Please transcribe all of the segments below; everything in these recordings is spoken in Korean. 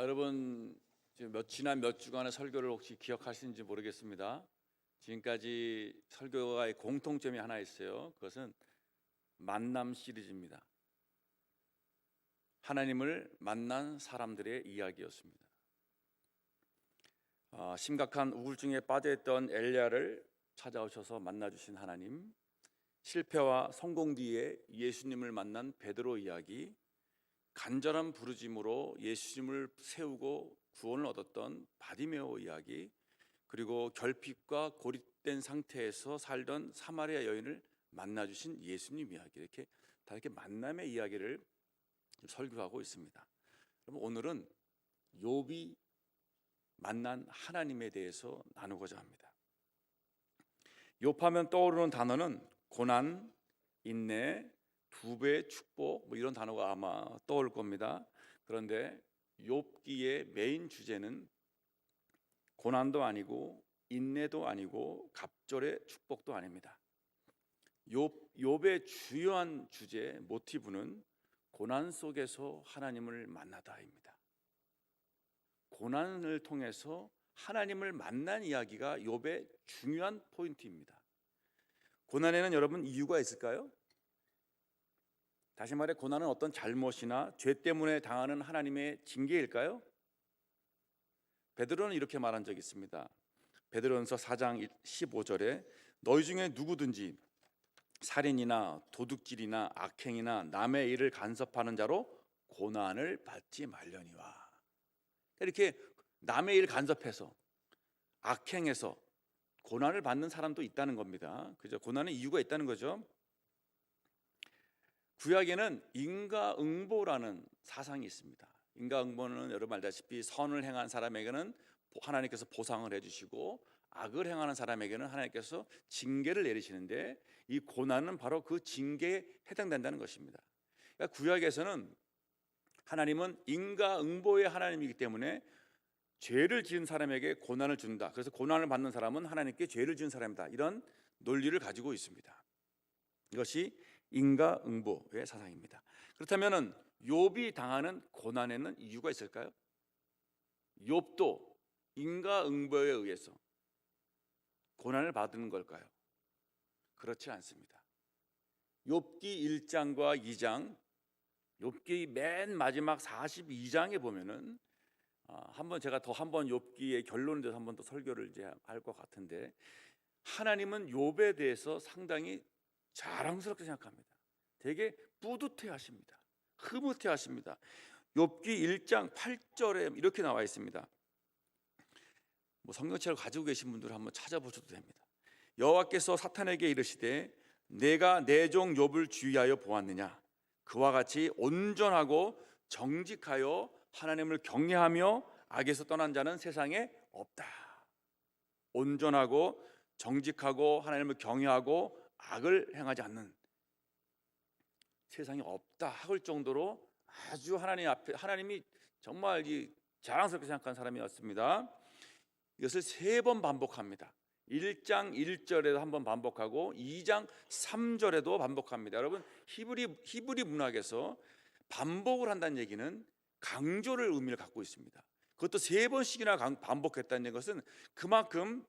여러분 지금 지난 몇 주간의 설교를 혹시 기억하시는지 모르겠습니다. 지금까지 설교와의 공통점이 하나 있어요. 그것은 만남 시리즈입니다. 하나님을 만난 사람들의 이야기였습니다. 심각한 우울증에 빠져있던 엘리야를 찾아오셔서 만나주신 하나님, 실패와 성공 뒤에 예수님을 만난 베드로 이야기, 간절한 부르짐으로 예수님을 세우고 구원을 얻었던 바디메오 이야기, 그리고 결핍과 고립된 상태에서 살던 사마리아 여인을 만나주신 예수님 이야기, 이렇게 다 이렇게 만남의 이야기를 설교하고 있습니다. 그럼 오늘은 욥이 만난 하나님에 대해서 나누고자 합니다. 욥하면 떠오르는 단어는 고난, 인내, 두 배의 축복, 이런 단어가 아마 떠올 겁니다. 그런데 욥기의 메인 주제는 고난도 아니고 인내도 아니고 갑절의 축복도 아닙니다. 욥의 주요한 주제, 모티브는 고난 속에서 하나님을 만나다입니다. 고난을 통해서 하나님을 만난 이야기가 욥의 중요한 포인트입니다. 고난에는 여러분 이유가 있을까요? 다시 말해 고난은 어떤 잘못이나 죄 때문에 당하는 하나님의 징계일까요? 베드로는 이렇게 말한 적이 있습니다. 베드로전서 4장 15절에 너희 중에 누구든지 살인이나 도둑질이나 악행이나 남의 일을 간섭하는 자로 고난을 받지 말려니와. 이렇게 남의 일 간섭해서 악행해서 고난을 받는 사람도 있다는 겁니다. 그죠? 고난의 이유가 있다는 거죠. 구약에는 인과응보라는 사상이 있습니다. 인과응보는 여러분 알다시피 선을 행한 사람에게는 하나님께서 보상을 해주시고 악을 행하는 사람에게는 하나님께서 징계를 내리시는데 이 고난은 바로 그 징계에 해당된다는 것입니다. 그러니까 구약에서는 하나님은 인과응보의 하나님이기 때문에 죄를 지은 사람에게 고난을 준다. 그래서 고난을 받는 사람은 하나님께 죄를 지은 사람이다. 이런 논리를 가지고 있습니다. 이것이 인과응보의 사상입니다. 그렇다면 욥이 당하는 고난에는 이유가 있을까요? 욥도 인과응보에 의해서 고난을 받는 걸까요? 그렇지 않습니다. 욥기 1장과 2장, 욥기 맨 마지막 42장에 보면은 한번 제가 한번 욥기의 결론에 대해서 한번 더 설교를 이제 할 것 같은데, 하나님은 욥에 대해서 상당히 자랑스럽게 생각합니다. 되게 뿌듯해 하십니다. 흐뭇해 하십니다. 욥기 1장 8절에 이렇게 나와 있습니다. 성경책을 가지고 계신 분들은 한번 찾아보셔도 됩니다. 여호와께서 사탄에게 이르시되 내가 내 종 욥을 주의하여 보았느냐. 그와 같이 온전하고 정직하여 하나님을 경외하며 악에서 떠난 자는 세상에 없다. 온전하고 정직하고 하나님을 경외하고 악을 행하지 않는 세상에 없다 할 정도로 아주 하나님 앞에 하나님이 정말 자랑스럽게 생각한 사람이었습니다. 이것을 3번 반복합니다. 1장 1절에도 한번 반복하고 2장 3절에도 반복합니다. 여러분 히브리 문학에서 반복을 한다는 얘기는 강조를 의미를 갖고 있습니다. 그것도 3번씩이나 반복했다는 것은 그만큼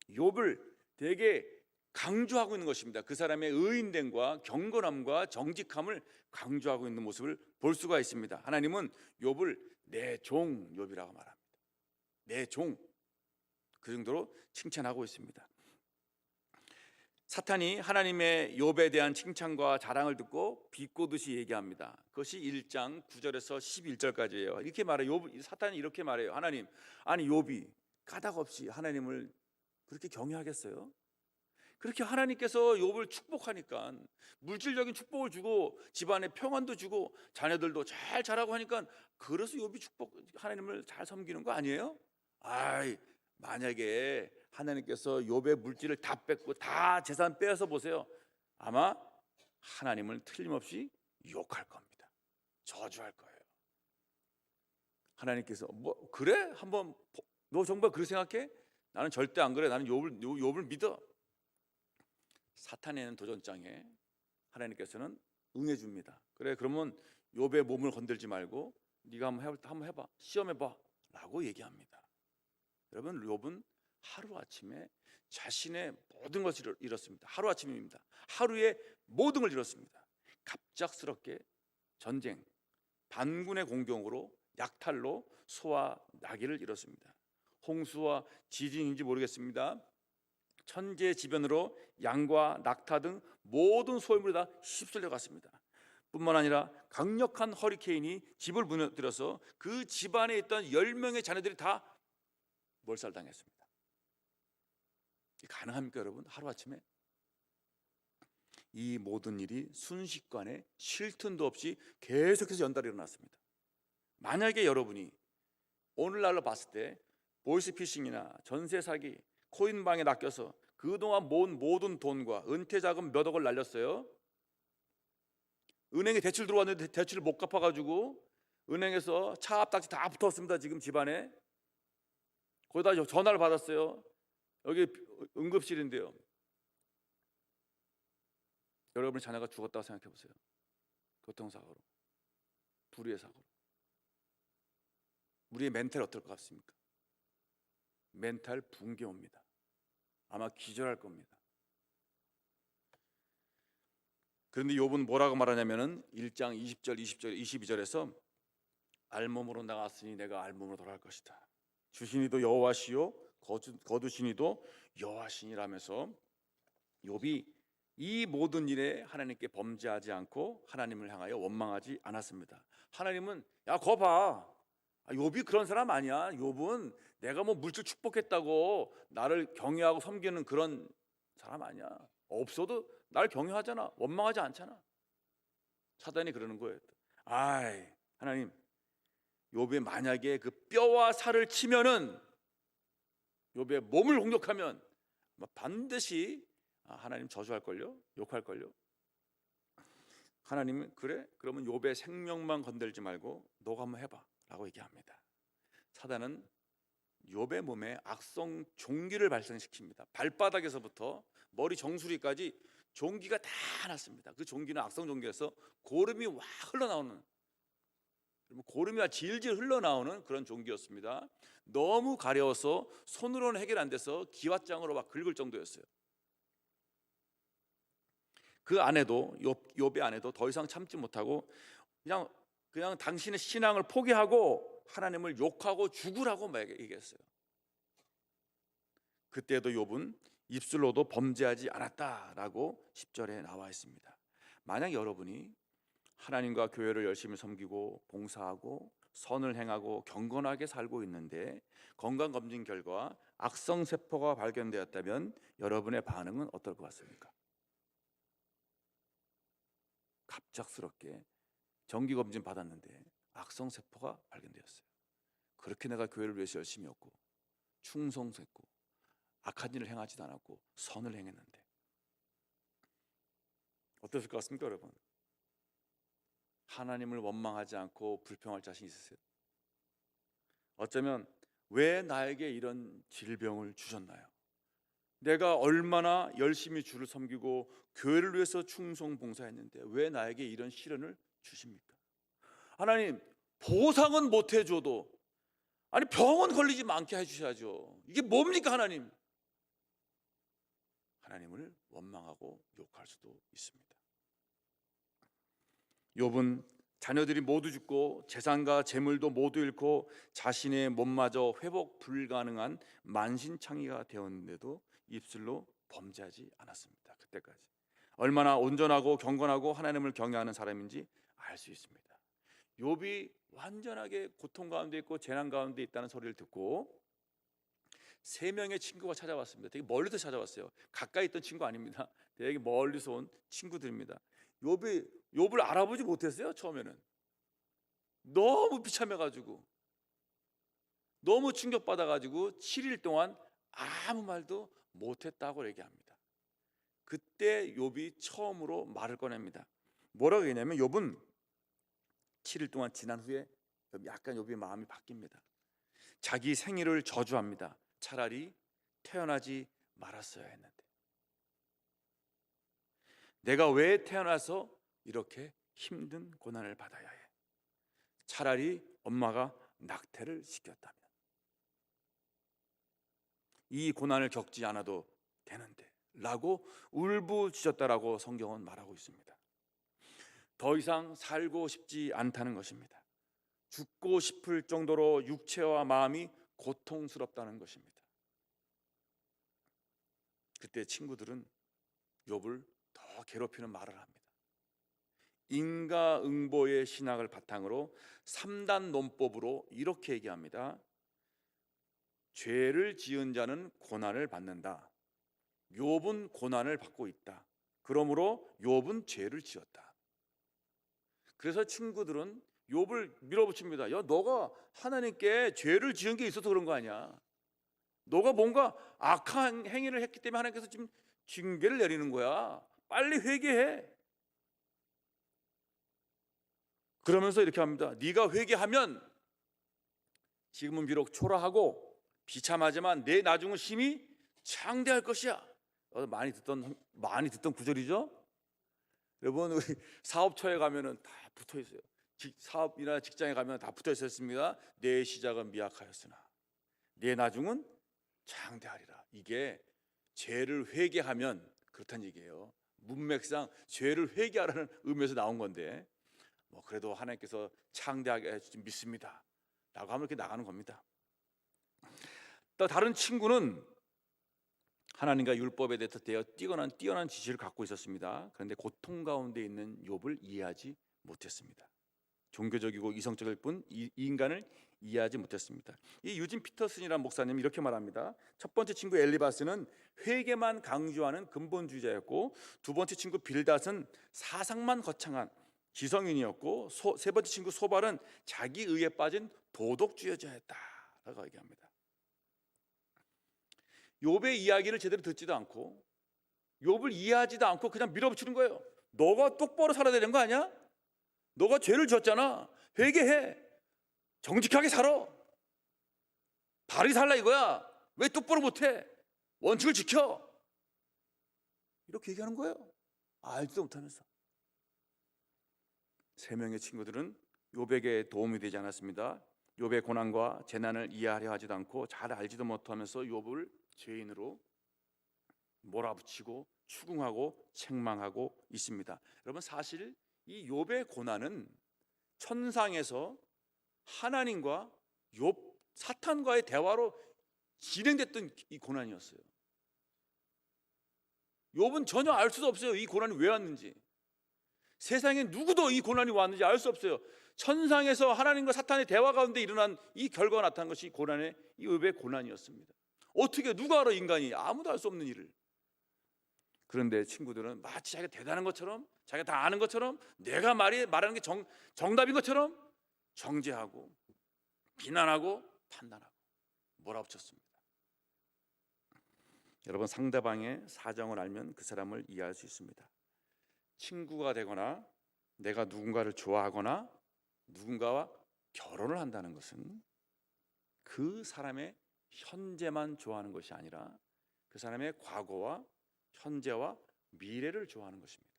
욥을 되게 강조하고 있는 것입니다. 그 사람의 의인됨과 경건함과 정직함을 강조하고 있는 모습을 볼 수가 있습니다. 하나님은 욥을 내 종 욥이라고 말합니다. 내 종, 그 정도로 칭찬하고 있습니다. 사탄이 하나님의 욥에 대한 칭찬과 자랑을 듣고 비꼬듯이 얘기합니다. 그것이 1장 9절에서 11절까지예요. 이렇게 말해요. 사탄이 이렇게 말해요. 하나님, 아니 욥이 까닭 없이 하나님을 그렇게 경외하겠어요? 그렇게 하나님께서 욥을 축복하니까, 물질적인 축복을 주고 집안에 평안도 주고 자녀들도 잘 자라고 하니까, 그래서 욥이 하나님을 잘 섬기는 거 아니에요? 만약에 하나님께서 욥의 물질을 다 뺏고 다 재산 빼앗아 보세요. 아마 하나님을 틀림없이 욕할 겁니다. 저주할 거예요. 하나님께서 그래? 한번 너 정말 그렇게 생각해? 나는 절대 안 그래. 나는 욥을 믿어. 사탄에는 도전장에 하나님께서는 응해줍니다. 그래, 그러면 욥의 몸을 건들지 말고 네가 한번 해봐, 시험해봐 라고 얘기합니다. 여러분, 욥은 하루아침에 자신의 모든 것을 잃었습니다. 하루아침입니다. 하루에 모든 걸 잃었습니다. 갑작스럽게 전쟁, 반군의 공격으로 약탈로 소와 나귀를 잃었습니다. 홍수와 지진인지 모르겠습니다. 천재지변으로 양과 낙타 등 모든 소유물이 다 휩쓸려 갔습니다. 뿐만 아니라 강력한 허리케인이 집을 무너뜨려서 그 집안에 있던 10명의 자녀들이 다 몰살당했습니다. 가능합니까 여러분? 하루아침에 이 모든 일이 순식간에 쉴 틈도 없이 계속해서 연달아 일어났습니다. 만약에 여러분이 오늘날로 봤을 때 보이스피싱이나 전세 사기, 코인방에 낚여서 그동안 모은 모든 돈과 은퇴자금 몇 억을 날렸어요. 은행에 대출 들어왔는데 대출을 못 갚아가지고 은행에서 차 앞딱지 다 붙었습니다. 지금 집안에. 거기다 전화를 받았어요. 여기 응급실인데요. 여러분의 자녀가 죽었다고 생각해 보세요. 교통사고로, 불의의 사고로. 우리의 멘탈 어떨 것 같습니까? 멘탈 붕괴 옵니다. 아마 기절할 겁니다. 그런데 욥은 뭐라고 말하냐면은 1장 20절, 22절에서 알몸으로 나갔으니 내가 알몸으로 돌아갈 것이다. 주신이도 여호와시요 거두신이도 여호와시니라면서 욥이 이 모든 일에 하나님께 범죄하지 않고 하나님을 향하여 원망하지 않았습니다. 하나님은 야 거 봐, 욥이 그런 사람 아니야. 욥은 내가 뭐 물질 축복했다고 나를 경외하고 섬기는 그런 사람 아니야. 없어도 날 경외하잖아. 원망하지 않잖아. 사단이 그러는 거예요. 아이 하나님, 욥이 만약에 그 뼈와 살을 치면은, 욥의 몸을 공격하면 반드시 하나님 저주할걸요, 욕할걸요. 하나님은 그래? 그러면 욥의 생명만 건들지 말고 너가 한번 해봐 라고 얘기합니다. 사단은 욥의 몸에 악성 종기를 발생시킵니다. 발바닥에서부터 머리 정수리까지 종기가 다 났습니다. 그 종기는 악성 종기에서 고름이 와 흘러나오는, 고름이 질질 흘러나오는 그런 종기였습니다. 너무 가려워서 손으로는 해결 안 돼서 기왓장으로 막 긁을 정도였어요. 그 아내도, 욥의 아내도 더 이상 참지 못하고 그냥 당신의 신앙을 포기하고 하나님을 욕하고 죽으라고 막 얘기했어요. 그때도 욥은 입술로도 범죄하지 않았다라고 10절에 나와 있습니다. 만약 여러분이 하나님과 교회를 열심히 섬기고 봉사하고 선을 행하고 경건하게 살고 있는데 건강검진 결과 악성세포가 발견되었다면 여러분의 반응은 어떨 것 같습니까? 갑작스럽게 정기검진 받았는데 악성세포가 발견되었어요. 그렇게 내가 교회를 위해서 열심히 했고 충성했고 악한 일을 행하지도 않았고 선을 행했는데 어떠실 것 같습니까 여러분? 하나님을 원망하지 않고 불평할 자신 있으세요? 어쩌면 왜 나에게 이런 질병을 주셨나요? 내가 얼마나 열심히 주를 섬기고 교회를 위해서 충성 봉사했는데 왜 나에게 이런 시련을 주십니까? 하나님, 보상은 못 해줘도 아니 병원 걸리지 않게 해주셔야죠. 이게 뭡니까 하나님? 하나님을 원망하고 욕할 수도 있습니다. 욥은 자녀들이 모두 죽고 재산과 재물도 모두 잃고 자신의 몸마저 회복 불가능한 만신창이가 되었는데도 입술로 범죄하지 않았습니다. 그때까지 얼마나 온전하고 경건하고 하나님을 경외하는 사람인지 알 수 있습니다. 욥이 완전하게 고통 가운데 있고 재난 가운데 있다는 소리를 듣고 3명의 친구가 찾아왔습니다. 되게 멀리서 찾아왔어요. 가까이 있던 친구 아닙니다. 되게 멀리서 온 친구들입니다. 욥을 알아보지 못했어요. 처음에는 너무 비참해가지고 너무 충격받아가지고 7일 동안 아무 말도 못했다고 얘기합니다. 그때 욥이 처음으로 말을 꺼냅니다. 뭐라고 했냐면 욥은 7일 동안 지난 후에 약간 욥의 마음이 바뀝니다. 자기 생일을 저주합니다. 차라리 태어나지 말았어야 했는데 내가 왜 태어나서 이렇게 힘든 고난을 받아야 해? 차라리 엄마가 낙태를 시켰다면 이 고난을 겪지 않아도 되는데 라고 울부짖었다라고 성경은 말하고 있습니다. 더 이상 살고 싶지 않다는 것입니다. 죽고 싶을 정도로 육체와 마음이 고통스럽다는 것입니다. 그때 친구들은 욥을 더 괴롭히는 말을 합니다. 인과응보의 신학을 바탕으로 3단 논법으로 이렇게 얘기합니다. 죄를 지은 자는 고난을 받는다. 욥은 고난을 받고 있다. 그러므로 욥은 죄를 지었다. 그래서 친구들은 욥을 밀어붙입니다. 야, 너가 하나님께 죄를 지은 게 있어서 그런 거 아니야. 너가 뭔가 악한 행위를 했기 때문에 하나님께서 지금 징계를 내리는 거야. 빨리 회개해. 그러면서 이렇게 합니다. 네가 회개하면 지금은 비록 초라하고 비참하지만 내 나중은 심히 창대할 것이야. 많이 듣던 구절이죠. 여러분, 우리 사업처에 가면은 다 붙어 있어요. 사업이나 직장에 가면 다 붙어 있었습니다. 내 시작은 미약하였으나 내 나중은 창대하리라. 이게 죄를 회개하면 그렇다는 얘기예요. 문맥상 죄를 회개하라는 의미에서 나온 건데, 그래도 하나님께서 창대하게 해주지 믿습니다 라고 하면 이렇게 나가는 겁니다. 또 다른 친구는 하나님과 율법에 대해서 뛰어난 지식을 갖고 있었습니다. 그런데 고통 가운데 있는 욥을 이해하지 못했습니다. 종교적이고 이성적일 뿐 이 인간을 이해하지 못했습니다. 이 유진 피터슨이라는 목사님이 이렇게 말합니다. 첫 번째 친구 엘리바스는 회개만 강조하는 근본주의자였고, 두 번째 친구 빌닷은 사상만 거창한 지성인이었고, 세 번째 친구 소발은 자기의에 빠진 도덕주의자였다라고 얘기합니다. 욥의 이야기를 제대로 듣지도 않고 욥을 이해하지도 않고 그냥 밀어붙이는 거예요. 너가 똑바로 살아야 되는 거 아니야? 너가 죄를 지었잖아. 회개해. 정직하게 살아. 바르게 살라 이거야. 왜 똑바로 못해? 원칙을 지켜. 이렇게 얘기하는 거예요. 알지도 못하면서. 세 명의 친구들은 욥에게 도움이 되지 않았습니다. 욥의 고난과 재난을 이해하려 하지도 않고 잘 알지도 못하면서 욥을 죄인으로 몰아붙이고 추궁하고 책망하고 있습니다. 여러분, 사실 이 욥의 고난은 천상에서 하나님과 사탄과의 대화로 진행됐던 이 고난이었어요. 욥은 전혀 알 수도 없어요. 이 고난이 왜 왔는지. 세상에 누구도 이 고난이 왔는지 알 수 없어요. 천상에서 하나님과 사탄의 대화 가운데 일어난 이 결과가 나타난 것이 이 욥의 고난이었습니다. 어떻게 누가 알아? 인간이 아무도 알 수 없는 일을. 그런데 친구들은 마치 자기가 대단한 것처럼, 자기가 다 아는 것처럼, 내가 말하는 게 정답인 것처럼 정죄하고 비난하고 판단하고 몰아붙였습니다. 여러분, 상대방의 사정을 알면 그 사람을 이해할 수 있습니다. 친구가 되거나 내가 누군가를 좋아하거나 누군가와 결혼을 한다는 것은 그 사람의 현재만 좋아하는 것이 아니라 그 사람의 과거와 현재와 미래를 좋아하는 것입니다.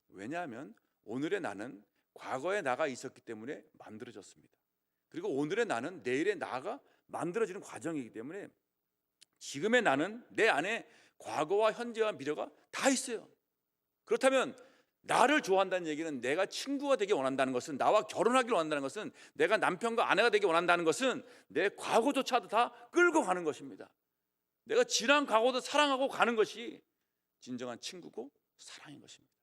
왜냐하면 오늘의 나는 과거의 나가 있었기 때문에 만들어졌습니다. 그리고 오늘의 나는 내일의 나가 만들어지는 과정이기 때문에 지금의 나는 내 안에 과거와 현재와 미래가 다 있어요. 그렇다면 나를 좋아한다는 얘기는, 내가 친구가 되기 원한다는 것은, 나와 결혼하기를 원한다는 것은, 내가 남편과 아내가 되기 원한다는 것은 내 과거조차도 다 끌고 가는 것입니다. 내가 지난 과거도 사랑하고 가는 것이 진정한 친구고 사랑인 것입니다.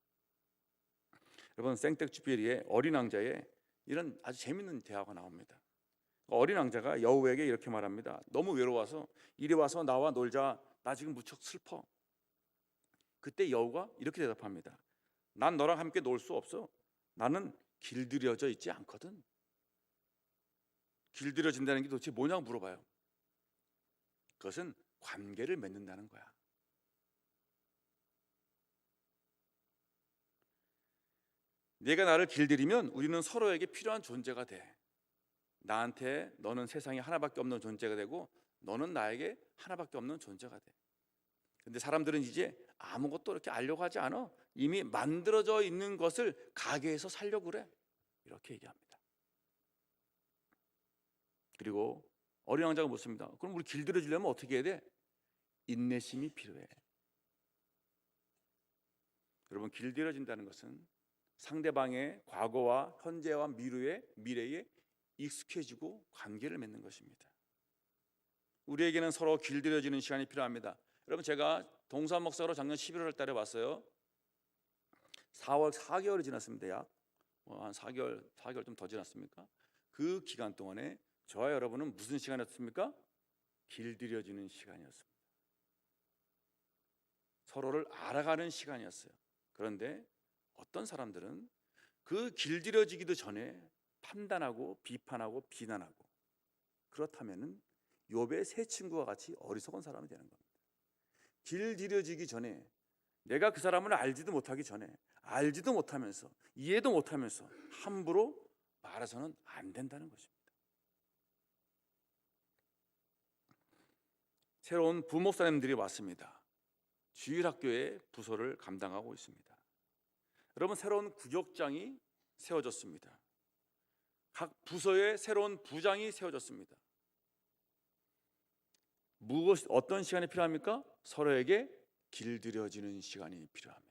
여러분, 생텍쥐페리의 어린 왕자에 이런 아주 재밌는 대화가 나옵니다. 어린 왕자가 여우에게 이렇게 말합니다. 너무 외로워서 이리 와서 나와 놀자. 나 지금 무척 슬퍼. 그때 여우가 이렇게 대답합니다. 난 너랑 함께 놀 수 없어. 나는 길들여져 있지 않거든. 길들여진다는 게 도대체 뭐냐고 물어봐요. 그것은 관계를 맺는다는 거야. 네가 나를 길들이면 우리는 서로에게 필요한 존재가 돼. 나한테 너는 세상에 하나밖에 없는 존재가 되고 너는 나에게 하나밖에 없는 존재가 돼. 근데 사람들은 이제 아무것도 이렇게 알려고 하지 않아. 이미 만들어져 있는 것을 가게에서 살려고 그래. 이렇게 얘기합니다. 그리고 어린 왕자가 묻습니다. 그럼 우리 길들여지려면 어떻게 해야 돼? 인내심이 필요해. 여러분, 길들여진다는 것은 상대방의 과거와 현재와 미래에 익숙해지고 관계를 맺는 것입니다. 우리에게는 서로 길들여지는 시간이 필요합니다. 여러분, 제가 동산 목사로 작년 11월 달에 왔어요. 4개월이 지났습니다. 약 한 4개월 좀 더 지났습니까? 그 기간 동안에 저와 여러분은 무슨 시간이었습니까? 길들여지는 시간이었습니다. 서로를 알아가는 시간이었어요. 그런데 어떤 사람들은 그 길들여지기도 전에 판단하고 비판하고 비난하고, 그렇다면은 욥의 세 친구와 같이 어리석은 사람이 되는 겁니다. 길들여지기 전에, 내가 그 사람을 알지도 못하기 전에, 알지도 못하면서 이해도 못하면서 함부로 말해서는 안 된다는 것입니다. 새로운 부목사님들이 왔습니다. 주일학교의 부서를 감당하고 있습니다. 여러분, 새로운 구역장이 세워졌습니다. 각 부서에 새로운 부장이 세워졌습니다. 어떤 시간이 필요합니까? 서로에게 길들여지는 시간이 필요합니다.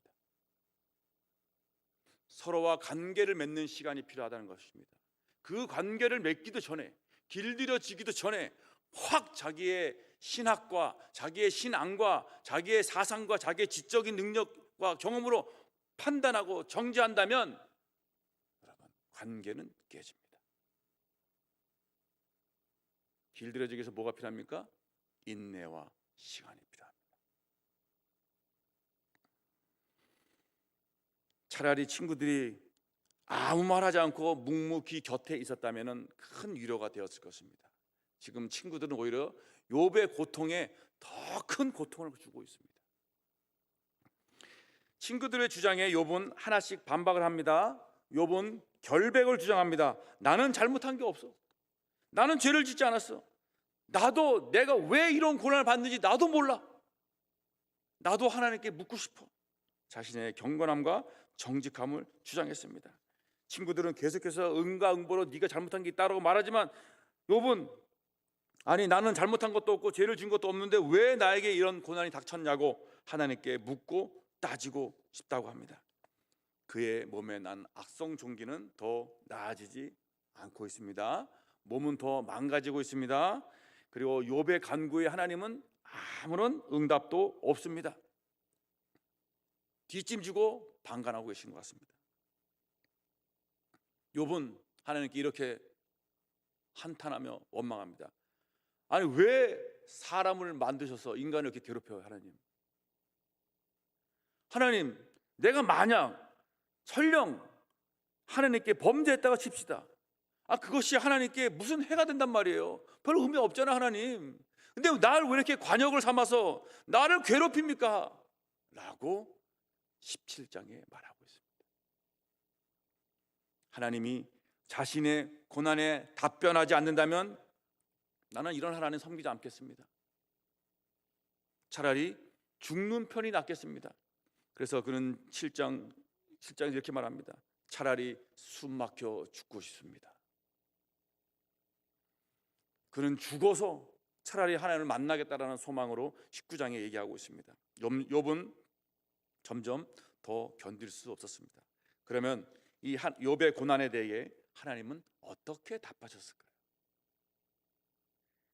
서로와 관계를 맺는 시간이 필요하다는 것입니다. 그 관계를 맺기도 전에, 길들여지기도 전에 확 자기의 신학과 자기의 신앙과 자기의 사상과 자기의 지적인 능력과 경험으로 판단하고 정죄한다면 여러분, 관계는 깨집니다. 길들여지기 위해서 뭐가 필요합니까? 인내와 시간이 필요합니다. 차라리 친구들이 아무 말하지 않고 묵묵히 곁에 있었다면 큰 위로가 되었을 것입니다. 지금 친구들은 오히려 욥의 고통에 더 큰 고통을 주고 있습니다. 친구들의 주장에 욥은 하나씩 반박을 합니다. 욥은 결백을 주장합니다. 나는 잘못한 게 없어. 나는 죄를 짓지 않았어. 나도 내가 왜 이런 고난을 받는지 나도 몰라. 나도 하나님께 묻고 싶어. 자신의 경건함과 정직함을 주장했습니다. 친구들은 계속해서 응가응보로 네가 잘못한 게 있다고 말하지만 욥은 아니, 나는 잘못한 것도 없고 죄를 지은 것도 없는데 왜 나에게 이런 고난이 닥쳤냐고 하나님께 묻고 따지고 싶다고 합니다. 그의 몸에 난 악성 종기는 더 나아지지 않고 있습니다. 몸은 더 망가지고 있습니다. 그리고 욥의 간구에 하나님은 아무런 응답도 없습니다. 뒷짐지고 방관하고 계신 것 같습니다. 욥은 하나님께 이렇게 한탄하며 원망합니다. 아니, 왜 사람을 만드셔서 인간을 이렇게 괴롭혀요? 하나님, 내가 만약 설령 하나님께 범죄했다가 칩시다. 그것이 하나님께 무슨 해가 된단 말이에요. 별 의미 없잖아, 하나님. 근데 나를 왜 이렇게 관역을 삼아서 나를 괴롭힙니까? 라고 17장에 말하고 있습니다. 하나님이 자신의 고난에 답변하지 않는다면 나는 이런 하나님 섬기지 않겠습니다. 차라리 죽는 편이 낫겠습니다. 그래서 그는 7장에 이렇게 말합니다. 차라리 숨 막혀 죽고 싶습니다. 그는 죽어서 차라리 하나님을 만나겠다라는 소망으로 19장에 얘기하고 있습니다. 욥은 점점 더 견딜 수 없었습니다. 그러면 이 욥의 고난에 대해 하나님은 어떻게 답하셨을까요?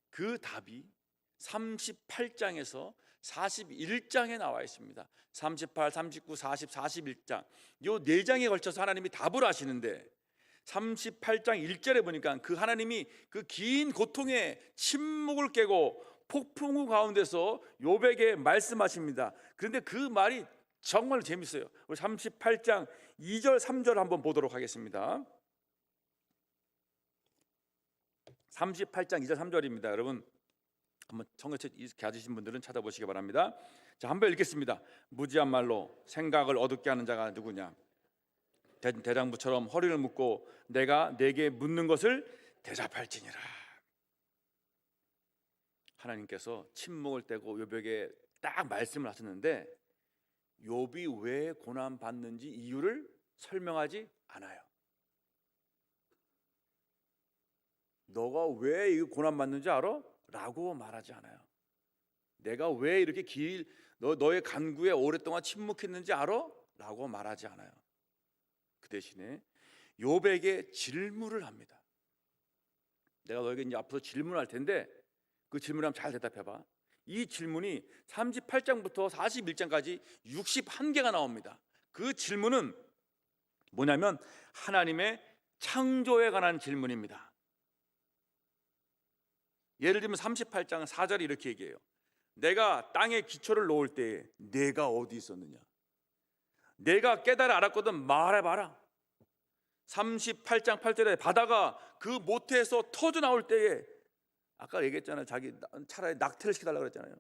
그 답이 38장에서 41장에 나와 있습니다. 38, 39, 40, 41장 이 4장에 걸쳐서 하나님이 답을 하시는데 38장 1절에 보니까 그 하나님이 그 긴 고통의 침묵을 깨고 폭풍우 가운데서 욥에게 말씀하십니다. 그런데 그 말이 정말 재밌어요. 우리 38장 2절 3절 한번 보도록 하겠습니다. 38장 2절 3절입니다. 여러분 한번 성경책 가지신 분들은 찾아보시기 바랍니다. 자, 한번 읽겠습니다. 무지한 말로 생각을 어둡게 하는 자가 누구냐? 대장부처럼 허리를 묶고 내가 내게 묻는 것을 대답할지니라. 하나님께서 침묵을 떼고 욥에게 딱 말씀을 하셨는데 욥이 왜 고난 받는지 이유를 설명하지 않아요. 너가 왜 이 고난 받는지 알아? 라고 말하지 않아요. 내가 왜 이렇게 너의 간구에 오랫동안 침묵했는지 알아? 라고 말하지 않아요. 그 대신에 욥에게 질문을 합니다. 내가 너에게 이제 앞으로 질문할 텐데 그 질문에 한번 잘 대답해봐. 이 질문이 38장부터 41장까지 61개가 나옵니다. 그 질문은 뭐냐면 하나님의 창조에 관한 질문입니다. 예를 들면 38장 4절에 이렇게 얘기해요. 내가 땅에 기초를 놓을 때에 내가 어디 있었느냐? 내가 깨달아 알았거든 말해봐라. 38장 8절에 바다가 그 모태에서 터져 나올 때에, 아까 얘기했잖아요. 자기 차라리 낙태를 시켜달라고 그랬잖아요.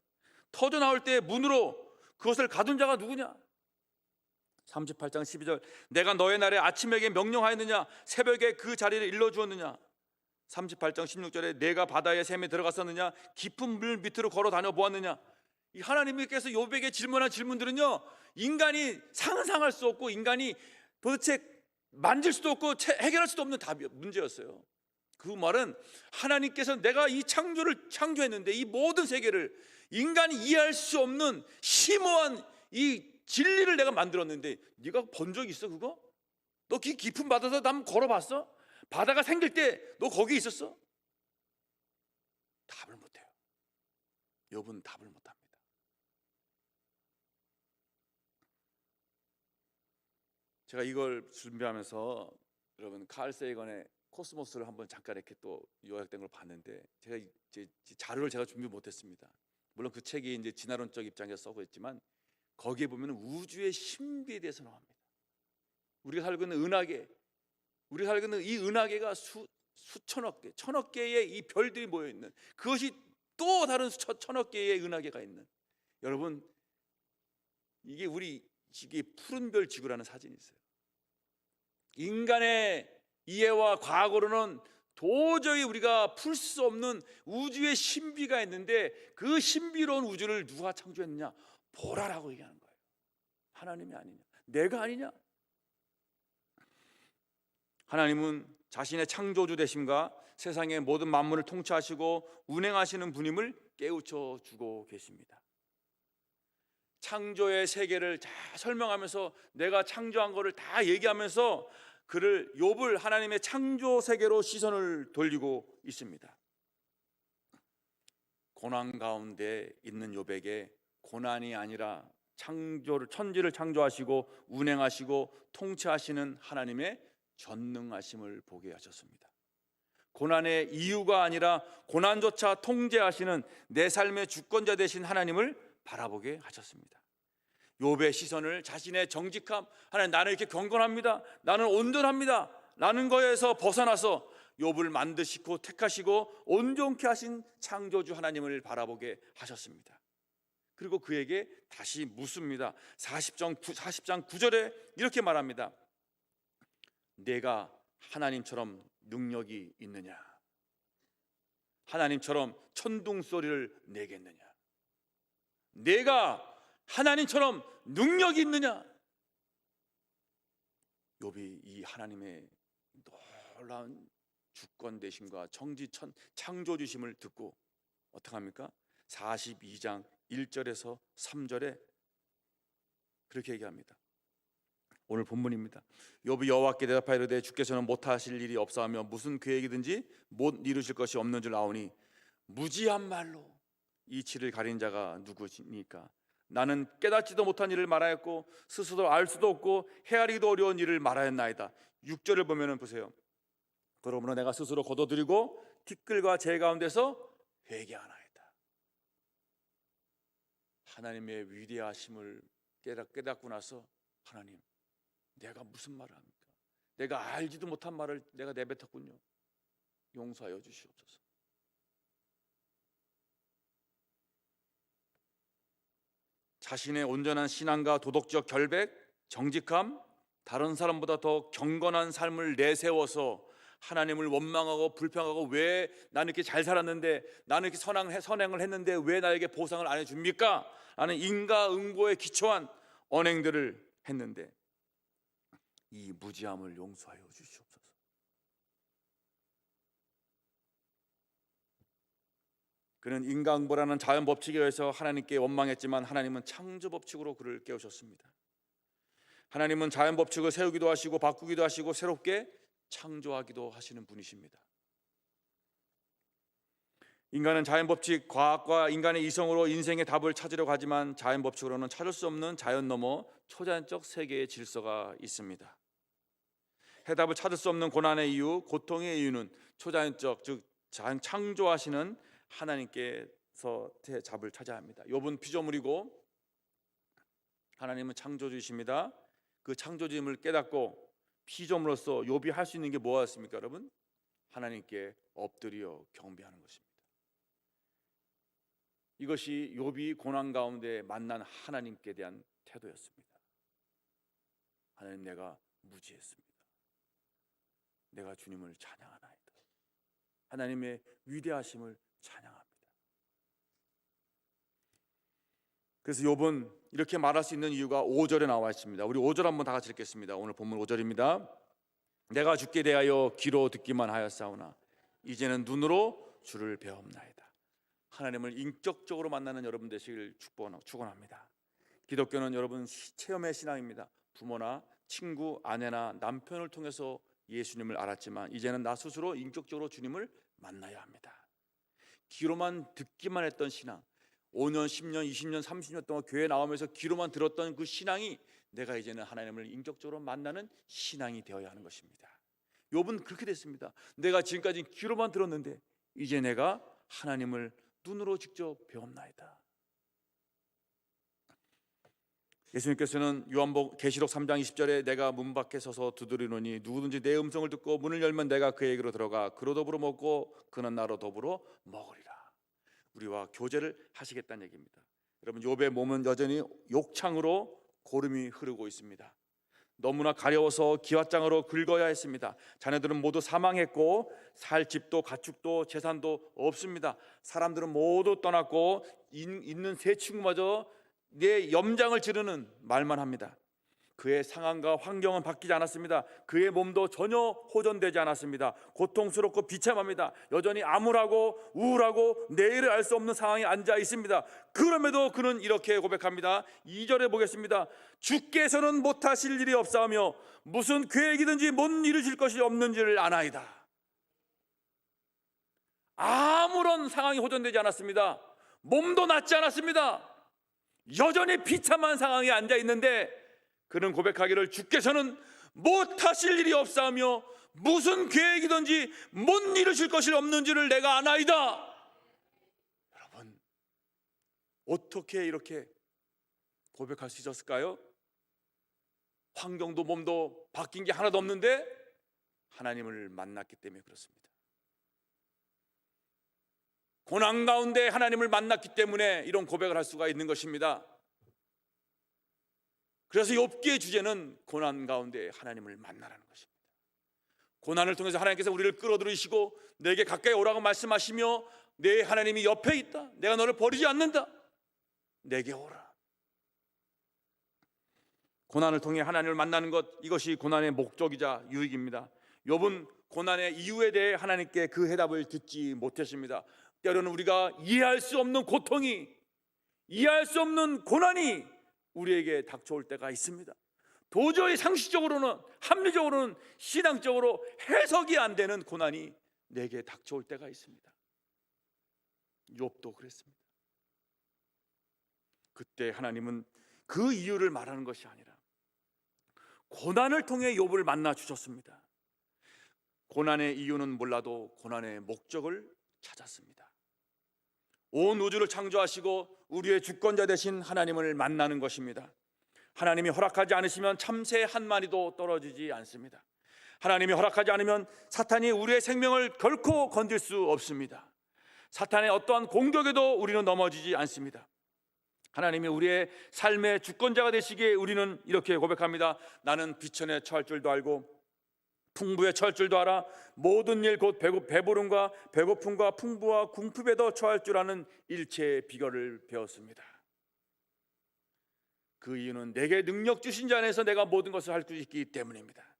터져 나올 때에 문으로 그것을 가둔 자가 누구냐? 38장 12절 내가 너의 날에 아침에게 명령하였느냐? 새벽에 그 자리를 일러주었느냐? 38장 16절에 내가 바다의 샘에 들어갔었느냐? 깊은 물 밑으로 걸어 다녀 보았느냐? 이 하나님께서 욥에게 질문한 질문들은요, 인간이 상상할 수 없고 인간이 도대체 만질 수도 없고 해결할 수도 없는 문제였어요. 그 말은 하나님께서 내가 이 창조를 창조했는데 이 모든 세계를 인간이 이해할 수 없는 심오한 이 진리를 내가 만들었는데 네가 본 적 있어 그거? 너 그 깊은 바다에서 남 걸어봤어? 바다가 생길 때 너 거기 있었어? 답을 못해요. 욥은 답을 못합니다. 제가 이걸 준비하면서 여러분 칼 세이건의 코스모스를 한번 잠깐 이렇게 또 요약된 걸 봤는데 제가 이제 자료를 제가 준비 못했습니다. 물론 그 책이 이제 진화론적 입장에서 써고 있지만 거기에 보면 우주의 신비에 대해서 나옵니다. 우리가 살고 있는 은하계, 우리가 살고 있는 이 은하계가 수천억 개, 천억 개의 이 별들이 모여 있는, 그것이 또 다른 천억 개의 은하계가 있는, 여러분 이게 푸른 별 지구라는 사진이 있어요. 인간의 이해와 과거로는 도저히 우리가 풀 수 없는 우주의 신비가 있는데 그 신비로운 우주를 누가 창조했느냐? 보라라고 얘기하는 거예요. 하나님이 아니냐? 내가 아니냐? 하나님은 자신의 창조주 되심과 세상의 모든 만물을 통치하시고 운행하시는 분임을 깨우쳐 주고 계십니다. 창조의 세계를 다 설명하면서 내가 창조한 것을 다 얘기하면서 욥을 하나님의 창조 세계로 시선을 돌리고 있습니다. 고난 가운데 있는 욥에게 고난이 아니라 천지를 창조하시고 운행하시고 통치하시는 하나님의 전능하심을 보게 하셨습니다. 고난의 이유가 아니라 고난조차 통제하시는 내 삶의 주권자 되신 하나님을 바라보게 하셨습니다. 욥의 시선을 자신의 정직함, 하나님 나는 이렇게 경건합니다, 나는 온전합니다 라는 거에서 벗어나서 욥을 만드시고 택하시고 온전케 하신 창조주 하나님을 바라보게 하셨습니다. 그리고 그에게 다시 묻습니다. 40장 9절에 이렇게 말합니다. 내가 하나님처럼 능력이 있느냐? 하나님처럼 천둥 소리를 내겠느냐? 내가 하나님처럼 능력이 있느냐? 욥이 이 하나님의 놀라운 주권 되심과 창조주심을 듣고 어떻게 합니까? 42장 1절에서 3절에 그렇게 얘기합니다. 오늘 본문입니다. 욥이 여호와께 대답하여 이르되 주께서는 못하실 일이 없사하며 무슨 계획이든지 못 이루실 것이 없는 줄 아오니 무지한 말로 이치를 가린 자가 누구니까? 나는 깨닫지도 못한 일을 말하였고 스스로 알 수도 없고 헤아리기도 어려운 일을 말하였나이다. 6절을 보면 보세요. 그러므로 내가 스스로 거둬들이고 티끌과 재 가운데서 회개하나이다. 하나님의 위대하심을 깨닫고 나서 하나님, 내가 무슨 말을 합니까? 내가 알지도 못한 말을 내가 내뱉었군요. 용서하여 주시옵소서. 자신의 온전한 신앙과 도덕적 결백, 정직함, 다른 사람보다 더 경건한 삶을 내세워서 하나님을 원망하고 불평하고 왜 나는 이렇게 잘 살았는데, 나는 이렇게 선행을 했는데 왜 나에게 보상을 안 해줍니까? 라는 인과응보에 기초한 언행들을 했는데 이 무지함을 용서하여 주시옵소서. 그는 인과응보라는 자연 법칙에 의해서 하나님께 원망했지만 하나님은 창조 법칙으로 그를 깨우셨습니다. 하나님은 자연 법칙을 세우기도 하시고 바꾸기도 하시고 새롭게 창조하기도 하시는 분이십니다. 인간은 자연 법칙, 과학과 인간의 이성으로 인생의 답을 찾으려고 하지만 자연 법칙으로는 찾을 수 없는 자연 너머 초자연적 세계의 질서가 있습니다. 해답을 찾을 수 없는 고난의 이유, 고통의 이유는 초자연적, 즉 창조하시는 하나님께서 답을 찾아야 합니다. 욥은 피조물이고 하나님은 창조주이십니다. 그 창조주임을 깨닫고 피조물로서 욥이 할 수 있는 게 뭐였습니까, 여러분? 하나님께 엎드려 경배하는 것입니다. 이것이 욥이 고난 가운데 만난 하나님께 대한 태도였습니다. 하나님, 내가 무지했습니다. 내가 주님을 찬양하나이다. 하나님의 위대하심을 찬양합니다. 그래서 욥은 이렇게 말할 수 있는 이유가 5절에 나와 있습니다. 우리 5절 한번 다 같이 읽겠습니다. 오늘 본문 5절입니다. 내가 주께 대하여 귀로 듣기만 하였사오나 이제는 눈으로 주를 배옵나이다. 하나님을 인격적으로 만나는 여러분 되시길 축원합니다. 기독교는 여러분 체험의 신앙입니다. 부모나 친구, 아내나 남편을 통해서 예수님을 알았지만 이제는 나 스스로 인격적으로 주님을 만나야 합니다. 귀로만 듣기만 했던 신앙, 5년, 10년, 20년, 30년 동안 교회 나오면서 귀로만 들었던 그 신앙이 내가 이제는 하나님을 인격적으로 만나는 신앙이 되어야 하는 것입니다. 욥은 그렇게 됐습니다. 내가 지금까지 귀로만 들었는데 이제 내가 하나님을 눈으로 직접 배웠나이다. 예수님께서는 계시록 3장 20절에 내가 문 밖에 서서 두드리노니 누구든지 내 음성을 듣고 문을 열면 내가 그에게로 들어가 그로 더불어 먹고 그는 나로 더불어 먹으리라. 우리와 교제를 하시겠다는 얘기입니다. 여러분, 욥의 몸은 여전히 욕창으로 고름이 흐르고 있습니다. 너무나 가려워서 기왓장으로 긁어야 했습니다. 자녀들은 모두 사망했고 살 집도 가축도 재산도 없습니다. 사람들은 모두 떠났고 있는 세 친구마저 내 염장을 지르는 말만 합니다. 그의 상황과 환경은 바뀌지 않았습니다. 그의 몸도 전혀 호전되지 않았습니다. 고통스럽고 비참합니다. 여전히 암울하고 우울하고 내일을 알 수 없는 상황에 앉아 있습니다. 그럼에도 그는 이렇게 고백합니다. 2절에 보겠습니다. 주께서는 못하실 일이 없사오며 무슨 계획이든지 못 이루실 것이 없는지를 아나이다. 아무런 상황이 호전되지 않았습니다. 몸도 낫지 않았습니다. 여전히 비참한 상황에 앉아 있는데 그는 고백하기를 주께서는 못하실 일이 없사오며 무슨 계획이든지 못 이루실 것이 없는지를 내가 아나이다. 여러분, 어떻게 이렇게 고백할 수 있었을까요? 환경도 몸도 바뀐 게 하나도 없는데 하나님을 만났기 때문에 그렇습니다. 고난 가운데 하나님을 만났기 때문에 이런 고백을 할 수가 있는 것입니다. 그래서 욥기의 주제는 고난 가운데 하나님을 만나라는 것입니다. 고난을 통해서 하나님께서 우리를 끌어들이시고 내게 가까이 오라고 말씀하시며 내 하나님이 옆에 있다. 내가 너를 버리지 않는다. 내게 오라. 고난을 통해 하나님을 만나는 것, 이것이 고난의 목적이자 유익입니다. 욥은 고난의 이유에 대해 하나님께 그 해답을 듣지 못했습니다. 때로는 우리가 이해할 수 없는 고통이, 이해할 수 없는 고난이 우리에게 닥쳐올 때가 있습니다. 도저히 상식적으로는, 합리적으로는, 신앙적으로 해석이 안 되는 고난이 내게 닥쳐올 때가 있습니다. 욥도 그랬습니다. 그때 하나님은 그 이유를 말하는 것이 아니라 고난을 통해 욥을 만나 주셨습니다. 고난의 이유는 몰라도 고난의 목적을 찾았습니다. 온 우주를 창조하시고 우리의 주권자 되신 하나님을 만나는 것입니다. 하나님이 허락하지 않으시면 참새 한 마리도 떨어지지 않습니다. 하나님이 허락하지 않으면 사탄이 우리의 생명을 결코 건들 수 없습니다. 사탄의 어떠한 공격에도 우리는 넘어지지 않습니다. 하나님이 우리의 삶의 주권자가 되시기에 우리는 이렇게 고백합니다. 나는 비천에 처할 줄도 알고 풍부에 처할 줄도 알아. 모든 일 곧 배부름과 배고픔과 풍부와 궁핍에도 처할 줄 아는 일체의 비결을 배웠습니다. 그 이유는 내게 능력 주신 자 안에서 내가 모든 것을 할 수 있기 때문입니다.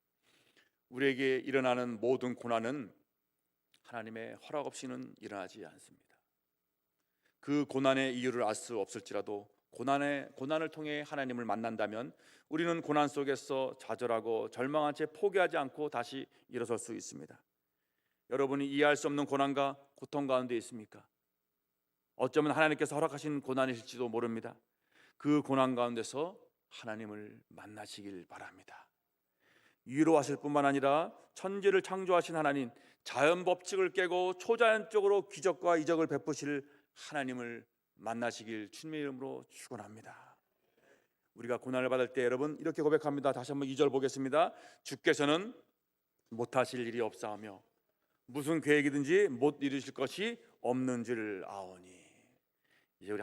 우리에게 일어나는 모든 고난은 하나님의 허락 없이는 일어나지 않습니다. 그 고난의 이유를 알 수 없을지라도 고난을 통해 하나님을 만난다면 우리는 고난 속에서 좌절하고 절망한 채 포기하지 않고 다시 일어설 수 있습니다. 여러분이 이해할 수 없는 고난과 고통 가운데 있습니까? 어쩌면 하나님께서 허락하신 고난이실지도 모릅니다. 그 고난 가운데서 하나님을 만나시길 바랍니다. 위로하실 뿐만 아니라 천지를 창조하신 하나님, 자연 법칙을 깨고 초자연적으로 기적과 이적을 베푸실 하나님을 만나시길 주님의 이름으로 축원합니다. 우리가 고난을 받을 때 여러분 이렇게 고백합니다. 다시 한번 2절 보겠습니다. 주께서는 못하실 일이 없사오며 무슨 계획이든지 못 이루실 것이 없는 줄 아오니. 이제 우리